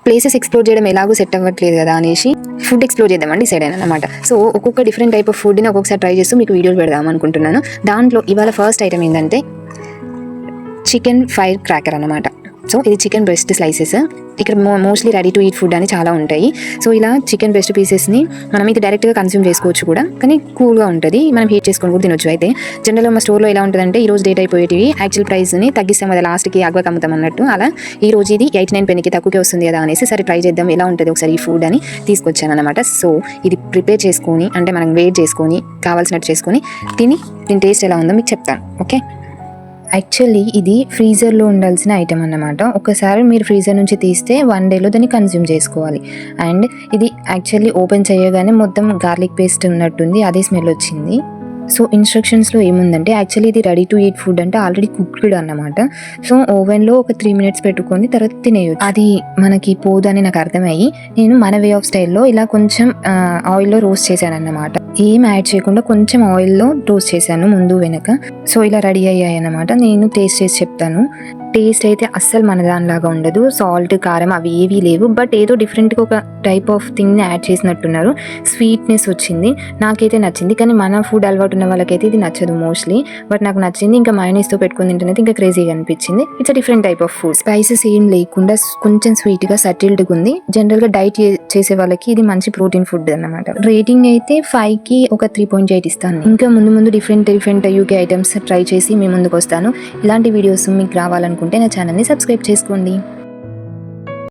Places explore చేయడం ఎలాగో set అవ్వట్లేదు కదా అనేసి ఫుడ్ ఎక్స్ప్లోర్ చేద్దామని డిసైడ్ అయ్యాను అనమాట. సో ఒక్కొక్క డిఫరెంట్ టైప్ ఆఫ్ ఫుడ్ని ఒక్కొక్కసారి ట్రై చేస్తూ మీకు వీడియోలు పెడదాం అనుకుంటున్నాను. దాంట్లో ఇవాళ ఫస్ట్ ఐటమ్ ఏంటంటే చికెన్ ఫైర్ క్రాకర్ అనమాట. సో ఇది చికెన్ బ్రెస్ట్ స్లైసెస్. ఇక్కడ mostly ready to eat food అని చాలా ఉంటాయి. సో ఇలా చికెన్ బ్రెస్ట్ పీసెస్ని మనం ఇది డైరెక్ట్గా కన్స్యూమ్ చేసుకోవచ్చు కూడా, కానీ కూల్గా ఉంటుంది, మనం హీట్ చేసుకొని కూడా తినొచ్చు. అయితే జనరల్గా మా స్టోర్లో ఎలా ఉంటుందంటే ఈ రోజు డేట్ అయిపోయేటివి యాక్చువల్ ప్రైస్ని తగ్గిస్తాం కదా, లాస్ట్కి అగ్వకి అమ్ముతాం అన్నట్టు. అలా ఈ రోజు ఇది 89 పెన్నికి తక్కువకే వస్తుంది కదా అనేసి సరే ట్రై చేద్దాం ఎలా ఉంటుంది ఒకసారి ఈ ఫుడ్ అని తీసుకొచ్చాను అనమాట. సో ఇది ప్రిపేర్ చేసుకొని అంటే మనం వెయిట్ చేసుకొని కావాల్సినట్టు చేసుకొని తిని దీని టేస్ట్ ఎలా ఉందో మీకు చెప్తాను. ఓకే, యాక్చువల్లీ ఇది ఫ్రీజర్లో ఉండాల్సిన ఐటమ్ అన్నమాట. ఒకసారి మీరు ఫ్రీజర్ నుంచి తీస్తే 1 డేలో దాన్ని కన్జ్యూమ్ చేసుకోవాలి. అండ్ ఇది యాక్చువల్లీ ఓపెన్ చేయగానే మొత్తం గార్లిక్ పేస్ట్ ఉన్నట్టుంది, అదే స్మెల్ వచ్చింది. సో ఇన్స్ట్రక్షన్స్లో ఏముందంటే యాక్చువల్లీ ఇది రెడీ టు ఈట్ ఫుడ్ అంటే ఆల్రెడీ కుక్డ్ అన్నమాట. సో ఓవెన్లో ఒక 3 మినిట్స్ పెట్టుకొని తర్వాత తినేయచ్చు. అది మనకి పోదు అని నాకు అర్థమయ్యి నేను మన వే ఆఫ్ స్టైల్లో ఇలా కొంచెం ఆయిల్లో రోస్ట్ చేశాను అన్నమాట. ఏం యాడ్ చేయకుండా కొంచెం ఆయిల్లో రోస్ట్ చేశాను ముందు వెనక. సో ఇలా రెడీ అయ్యాయి అన్నమాట. నేను టేస్ట్ చేసి చెప్తాను. టేస్ట్ అయితే అస్సలు మన దానిలాగా ఉండదు, సాల్ట్ కారం అవి ఏవీ లేవు, బట్ ఏదో డిఫరెంట్గా ఒక టైప్ ఆఫ్ థింగ్ని యాడ్ చేసినట్టున్నారు. స్వీట్నెస్ వచ్చింది, నాకైతే నచ్చింది. కానీ మన ఫుడ్ అలవాటు ఉన్న వాళ్ళకైతే ఇది నచ్చదు మోస్ట్లీ, బట్ నాకు నచ్చింది. ఇంకా మయోనీస్తో పెట్టుకుని తింటున్నది ఇంకా క్రేజీగా అనిపించింది. It's different type of food, spices ఏం లేకుండా కొంచెం స్వీట్గా సటిల్డ్గా ఉంది. జనరల్గా డైట్ చేసే వాళ్ళకి ఇది మంచి ప్రోటీన్ ఫుడ్ అన్నమాట. రేటింగ్ అయితే 5కి ఒక 3.8 ఇస్తాను. ఇంకా ముందు డిఫరెంట్ యూకే ఐటమ్స్ ట్రై చేసి మీ ముందుకు వస్తాను. ఇలాంటి వీడియోస్ మీకు రావాలనుకుంటే నా ఛానల్ని సబ్స్క్రైబ్ చేసుకోండి.